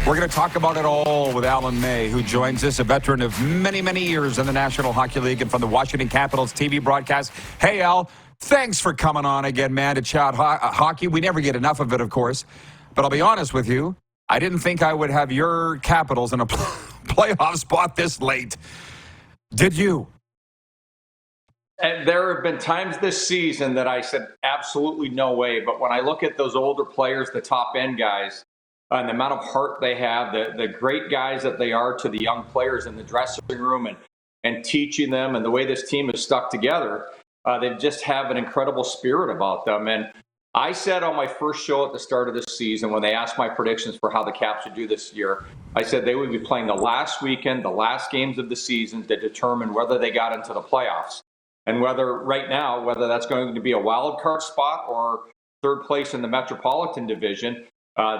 We're going to talk about it all with Alan May, who joins us, a veteran of many, many years in the National Hockey League and from the Washington Capitals TV broadcast. Hey, Al, thanks for coming on again, man, to chat hockey. We never get enough of it, of course. But I'll be honest with you, I didn't think I would have your Capitals in a playoff spot this late. Did you? And there have been times this season that I said, absolutely no way. But when I look at those older players, the top-end guys, and the amount of heart they have, the great guys that they are to the young players in the dressing room and teaching them, and the way this team is stuck together, they just have an incredible spirit about them. And I said on my first show at the start of this season, when they asked my predictions for how the Caps would do this year, I said they would be playing the last weekend, the last games of the season to determine whether they got into the playoffs. And whether that's going to be a wild card spot or third place in the Metropolitan Division,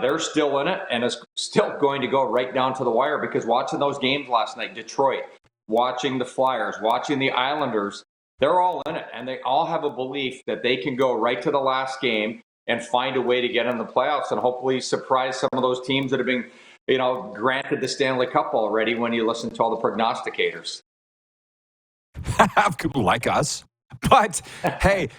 they're still in it, and it's still going to go right down to the wire, because watching those games last night, Detroit, watching the Flyers, watching the Islanders, they're all in it, and they all have a belief that they can go right to the last game and find a way to get in the playoffs and hopefully surprise some of those teams that have been, granted the Stanley Cup already when you listen to all the prognosticators. Like us. But, hey,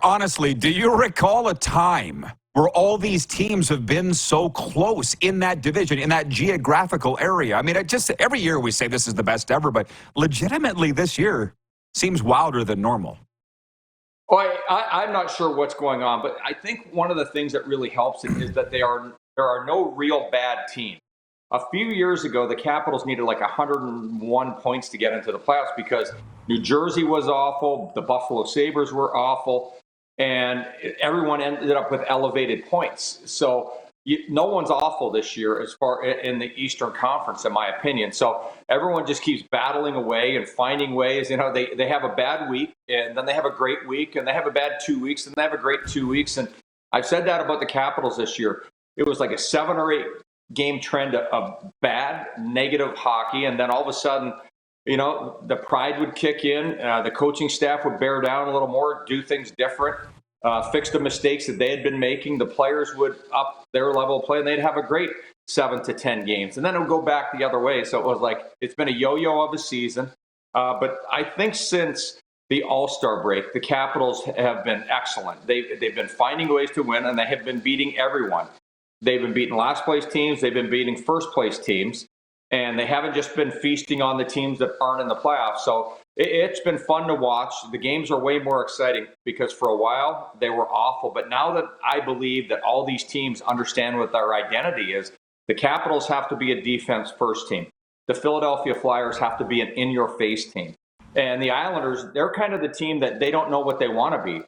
honestly, do you recall a time where all these teams have been so close in that division, in that geographical area? I mean, every year we say this is the best ever, but legitimately this year seems wilder than normal. Well, I'm not sure what's going on, but I think one of the things that really helps it is that there are no real bad teams. A few years ago, the Capitals needed 101 points to get into the playoffs because New Jersey was awful, the Buffalo Sabres were awful, and everyone ended up with elevated points. So no one's awful this year as far in the Eastern Conference, in my opinion. So everyone just keeps battling away and finding ways. They have a bad week, and then they have a great week, and they have a bad 2 weeks, and they have a great 2 weeks. And I've said that about the Capitals this year. It was like a 7 or 8 game trend of bad, negative hockey, and then all of a sudden, the pride would kick in, the coaching staff would bear down a little more, do things different, fix the mistakes that they had been making. The players would up their level of play, and they'd have a great 7 to 10 games, and then it would go back the other way. So it was it's been a yo-yo of a season, but I think since the All-Star break, the Capitals have been excellent. They've been finding ways to win, and they have been beating everyone. They've been beating last-place teams. They've been beating first-place teams. And they haven't just been feasting on the teams that aren't in the playoffs. So it's been fun to watch. The games are way more exciting because for a while they were awful. But now that I believe that all these teams understand what their identity is, the Capitals have to be a defense-first team. The Philadelphia Flyers have to be an in-your-face team. And the Islanders, they're kind of the team that they don't know what they want to be.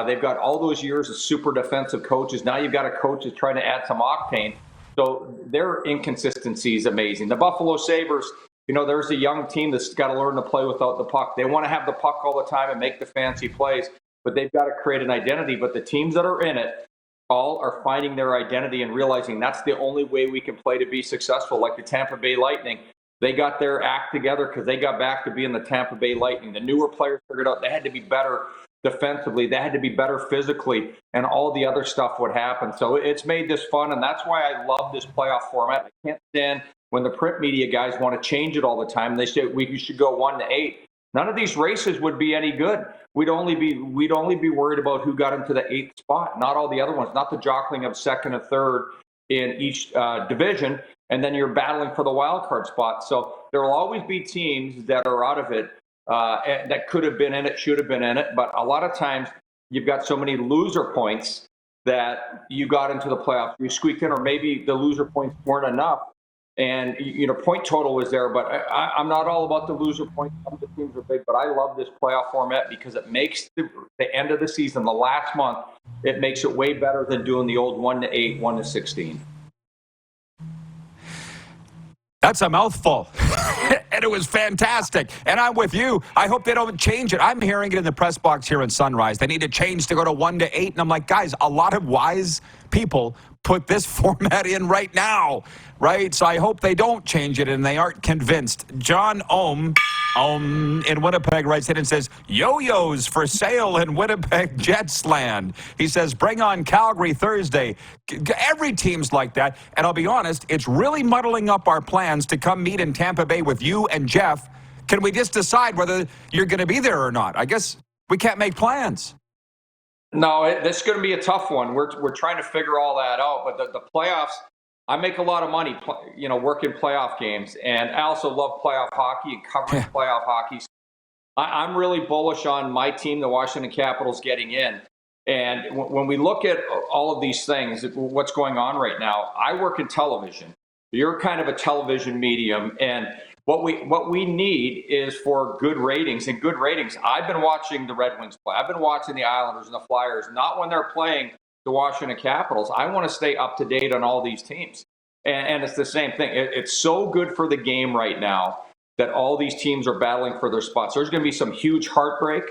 They've got all those years of super defensive coaches. Now you've got a coach that's trying to add some octane. So their inconsistency is amazing. The Buffalo Sabres, there's a young team that's got to learn to play without the puck. They want to have the puck all the time and make the fancy plays, but they've got to create an identity. But the teams that are in it all are finding their identity and realizing that's the only way we can play to be successful. Like the Tampa Bay Lightning, they got their act together because they got back to being the Tampa Bay Lightning. The newer players figured out they had to be better defensively, they had to be better physically, and all the other stuff would happen. So it's made this fun, and that's why I love this playoff format. I can't stand when the print media guys want to change it all the time. They say we should go 1 to 8. None of these races would be any good. We'd only be worried about who got into the 8th spot, not all the other ones, not the jockling of second and third in each division, and then you're battling for the wild card spot. So there will always be teams that are out of it that could have been in it, should have been in it. But a lot of times you've got so many loser points that you got into the playoffs. You squeaked in, or maybe the loser points weren't enough. And, point total was there. But I'm not all about the loser points. Some of the teams are big. But I love this playoff format because it makes the end of the season, the last month, it makes it way better than doing the old 1 to 8, 1 to 16. That's a mouthful. And it was fantastic. And I'm with you. I hope they don't change it. I'm hearing it in the press box here in Sunrise. They need to change to go to 1 to 8. And I'm like, guys, a lot of wise people put this format in right now, right? So I hope they don't change it and they aren't convinced. John Ohm in Winnipeg writes in and says, yo-yos for sale in Winnipeg Jets land. He says, bring on Calgary Thursday. Every team's like that. And I'll be honest, it's really muddling up our plans to come meet in Tampa Bay with you and Jeff. Can we just decide whether you're going to be there or not? I guess we can't make plans. No, this is going to be a tough one. We're trying to figure all that out. But the playoffs, I make a lot of money, working playoff games, and I also love playoff hockey and covering playoff hockey. So I'm really bullish on my team, the Washington Capitals, getting in. And when we look at all of these things, what's going on right now, I work in television. You're kind of a television medium, and what we need is for good ratings. And good ratings, I've been watching the Red Wings play. I've been watching the Islanders and the Flyers, not when they're playing the Washington Capitals. I want to stay up to date on all these teams. And it's the same thing. It's so good for the game right now that all these teams are battling for their spots. There's going to be some huge heartbreak,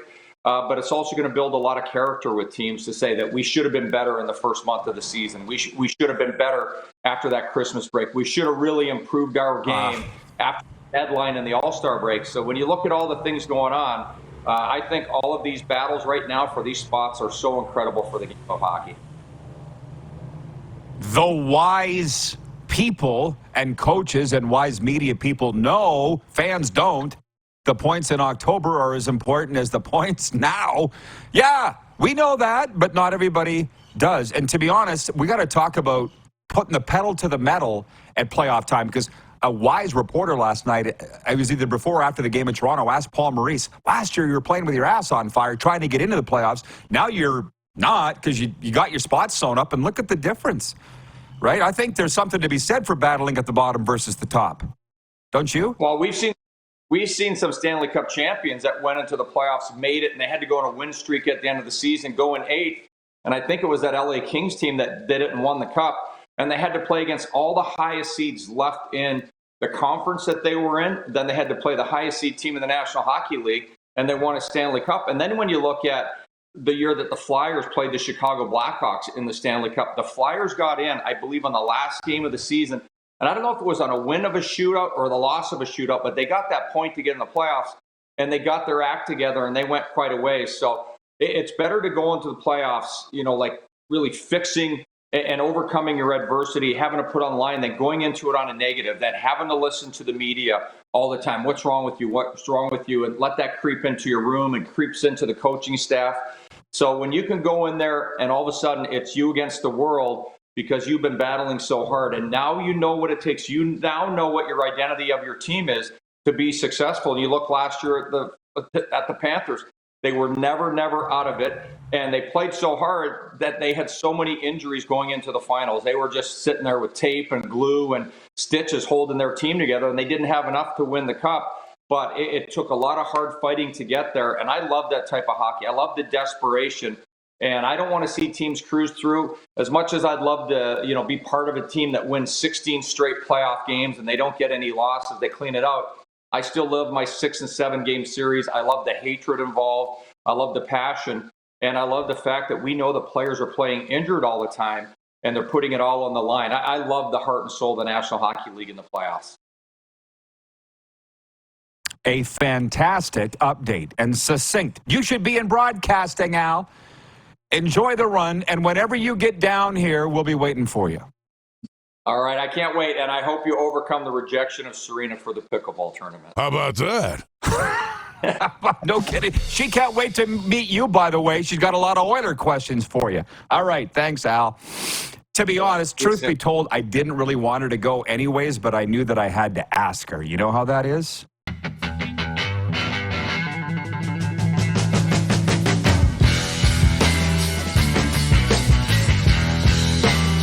but it's also going to build a lot of character with teams to say that we should have been better in the first month of the season. We should have been better after that Christmas break. We should have really improved our game after the deadline and the All-Star break. So when you look at all the things going on, I think all of these battles right now for these spots are so incredible for the game of hockey. The wise people and coaches and wise media people know, fans don't, the points in October are as important as the points now. Yeah, we know that, but not everybody does. And to be honest, we got to talk about putting the pedal to the metal at playoff time, because a wise reporter last night, it was either before or after the game in Toronto, asked Paul Maurice, last year you were playing with your ass on fire trying to get into the playoffs. Now you're not, because you got your spots sewn up, and look at the difference, right? I think there's something to be said for battling at the bottom versus the top. Don't you? Well, we've seen some Stanley Cup champions that went into the playoffs, made it, and they had to go on a win streak at the end of the season, go in eighth. And I think it was that LA Kings team that did it and won the cup. And they had to play against all the highest seeds left in the conference that they were in. Then they had to play the highest seed team in the National Hockey League, and they won a Stanley Cup. And then when you look at the year that the Flyers played the Chicago Blackhawks in the Stanley Cup, the Flyers got in, I believe, on the last game of the season. And I don't know if it was on a win of a shootout or the loss of a shootout, but they got that point to get in the playoffs, and they got their act together, and they went quite a ways. So it's better to go into the playoffs, like really fixing and overcoming your adversity, having to put on the line, than going into it on a negative, than having to listen to the media all the time. What's wrong with you? What's wrong with you? And let that creep into your room and creeps into the coaching staff. So when you can go in there and all of a sudden it's you against the world because you've been battling so hard, and now you know what it takes. You now know what your identity of your team is to be successful. And you look last year at the Panthers. They were never out of it, and they played so hard that they had so many injuries going into the finals. They were just sitting there with tape and glue and stitches holding their team together, and they didn't have enough to win the cup. But it took a lot of hard fighting to get there, and I love that type of hockey. I love the desperation, and I don't want to see teams cruise through. As much as I'd love to, be part of a team that wins 16 straight playoff games and they don't get any losses, they clean it out. I still love my 6 and 7 game series. I love the hatred involved. I love the passion. And I love the fact that we know the players are playing injured all the time and they're putting it all on the line. I love the heart and soul of the National Hockey League in the playoffs. A fantastic update and succinct. You should be in broadcasting, Al. Enjoy the run. And whenever you get down here, we'll be waiting for you. All right, I can't wait, and I hope you overcome the rejection of Serena for the pickleball tournament. How about that? No kidding. She can't wait to meet you, by the way. She's got a lot of Oiler questions for you. All right, thanks, Al. To be honest, truth be told, I didn't really want her to go anyways, but I knew that I had to ask her. You know how that is?